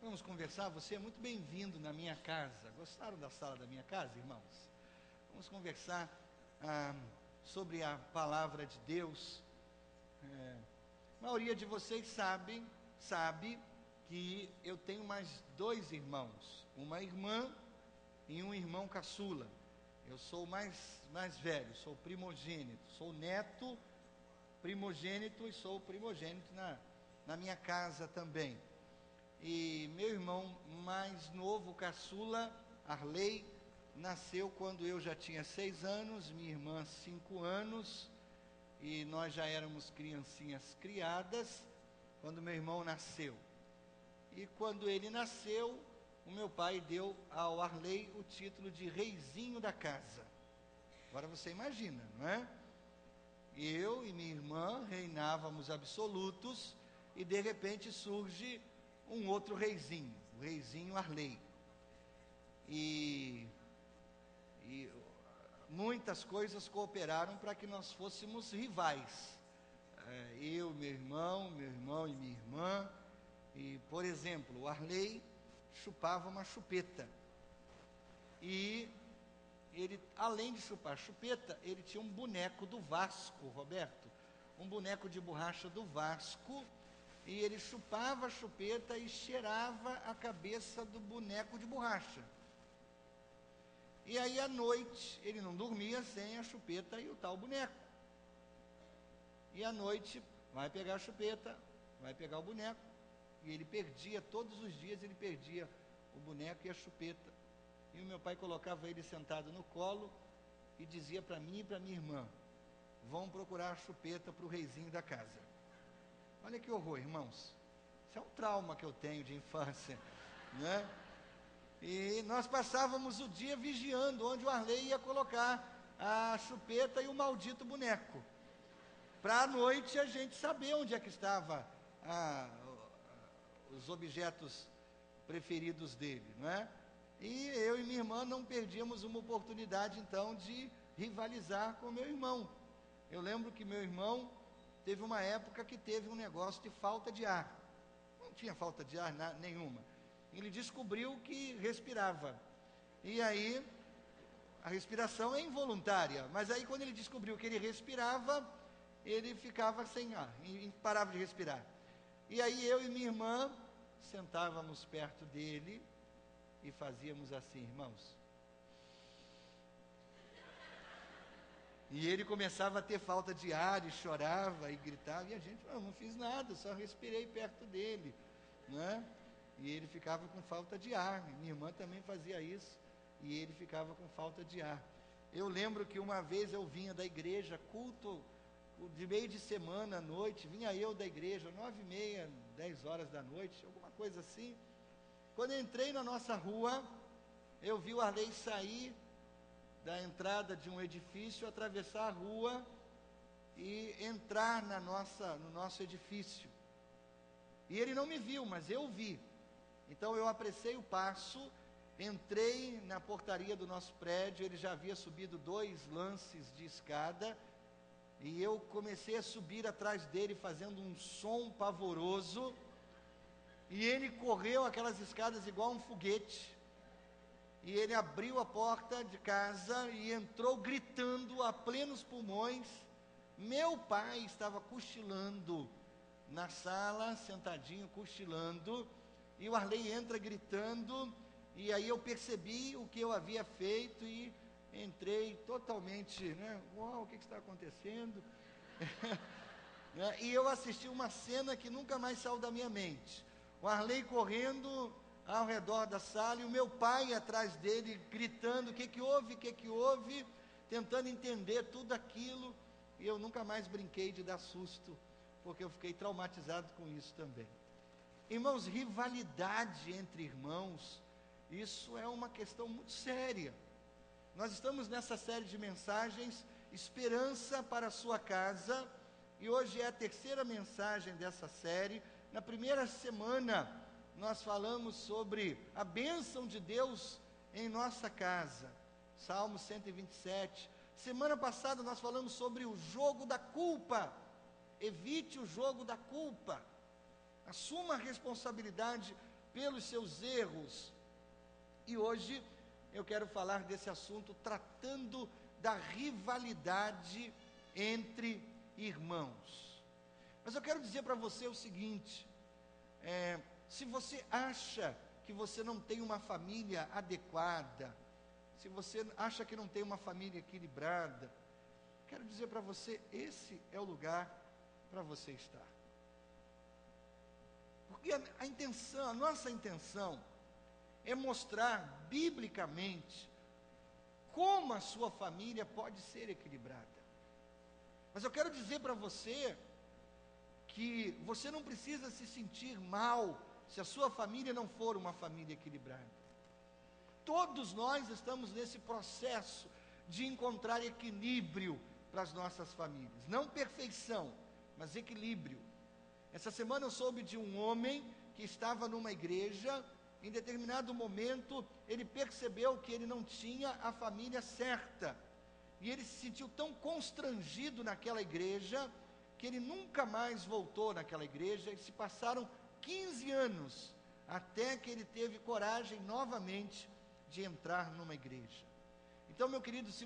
vamos conversar? Você é muito bem-vindo na minha casa. Gostaram da sala da minha casa, irmãos? Vamos conversar sobre a palavra de Deus. A maioria de vocês sabe que eu tenho mais 2 irmãos, uma irmã e um irmão caçula. Eu sou o mais velho, sou primogênito, sou neto primogênito e sou primogênito na minha casa também. E meu irmão mais novo, caçula, Arley, nasceu quando eu já tinha 6 anos, minha irmã 5 anos, e nós já éramos criancinhas criadas quando meu irmão nasceu. E quando ele nasceu, o meu pai deu ao Arley o título de reizinho da casa. Agora você imagina, não é? Eu e minha irmã reinávamos absolutos, e de repente surge um outro reizinho, o reizinho Arley. E muitas coisas cooperaram para que nós fôssemos rivais. Eu, meu irmão e minha irmã. E, por exemplo, o Arley chupava uma chupeta. E ele, além de chupar chupeta, ele tinha um boneco do Vasco, Roberto. Um boneco de borracha do Vasco. E ele chupava a chupeta e cheirava a cabeça do boneco de borracha. E aí, à noite, ele não dormia sem a chupeta e o tal boneco. E à noite, vai pegar a chupeta, vai pegar o boneco. E ele perdia, todos os dias ele perdia o boneco e a chupeta. E o meu pai colocava ele sentado no colo e dizia para mim e para minha irmã: vão procurar a chupeta para o reizinho da casa. Olha que horror, irmãos. Isso é um trauma que eu tenho de infância, né? E nós passávamos o dia vigiando onde o Arley ia colocar a chupeta e o maldito boneco, para à noite a gente saber onde é que estava os objetos preferidos dele, não é? E eu e minha irmã não perdíamos uma oportunidade, então, de rivalizar com meu irmão. Eu lembro que meu irmão teve uma época que teve um negócio de falta de ar. Não tinha falta de ar nenhuma. Ele descobriu que respirava. E aí, a respiração é involuntária, mas aí quando ele descobriu que ele respirava, ele ficava sem ar, e parava de respirar. E aí eu e minha irmã sentávamos perto dele e fazíamos assim, irmãos. E ele começava a ter falta de ar e chorava e gritava, e a gente não fiz nada, só respirei perto dele, né? E ele ficava com falta de ar. Minha irmã também fazia isso, e ele ficava com falta de ar. Eu lembro que uma vez eu vinha da igreja, culto de meio de semana à noite, vinha eu da igreja, 9h30, 10 horas da noite, alguma coisa assim. Quando eu entrei na nossa rua, eu vi o Arley sair da entrada de um edifício, atravessar a rua e entrar no nosso edifício. E ele não me viu, mas eu vi. Então eu apressei o passo, entrei na portaria do nosso prédio, ele já havia subido 2 lances de escada, e eu comecei a subir atrás dele, fazendo um som pavoroso, e ele correu aquelas escadas igual um foguete, e ele abriu a porta de casa e entrou gritando a plenos pulmões. Meu pai estava cochilando na sala, sentadinho, cochilando, e o Arley entra gritando, e aí eu percebi o que eu havia feito, e entrei totalmente, né? Uau, o que está acontecendo? E eu assisti uma cena que nunca mais saiu da minha mente. O Arley correndo ao redor da sala, e o meu pai atrás dele, gritando, o que que houve, tentando entender tudo aquilo, e eu nunca mais brinquei de dar susto, porque eu fiquei traumatizado com isso também. Irmãos, rivalidade entre irmãos, isso é uma questão muito séria. Nós estamos nessa série de mensagens, Esperança para a Sua Casa, e hoje é a 3ª mensagem dessa série. Na primeira semana, nós falamos sobre a bênção de Deus em nossa casa, Salmo 127. Semana passada nós falamos sobre o jogo da culpa. Evite o jogo da culpa. Assuma a responsabilidade pelos seus erros. E hoje eu quero falar desse assunto, tratando da rivalidade entre irmãos. Mas eu quero dizer para você o seguinte, se você acha que você não tem uma família adequada, se você acha que não tem uma família equilibrada, quero dizer para você, esse é o lugar para você estar. Porque a nossa intenção é mostrar biblicamente como a sua família pode ser equilibrada. Mas eu quero dizer para você que você não precisa se sentir mal se a sua família não for uma família equilibrada. Todos nós estamos nesse processo de encontrar equilíbrio para as nossas famílias. Não perfeição, mas equilíbrio. Essa semana eu soube de um homem que estava numa igreja. Em determinado momento, ele percebeu que ele não tinha a família certa. E ele se sentiu tão constrangido naquela igreja, que ele nunca mais voltou naquela igreja. E se passaram 15 anos, até que ele teve coragem novamente de entrar numa igreja. Então, meu querido, se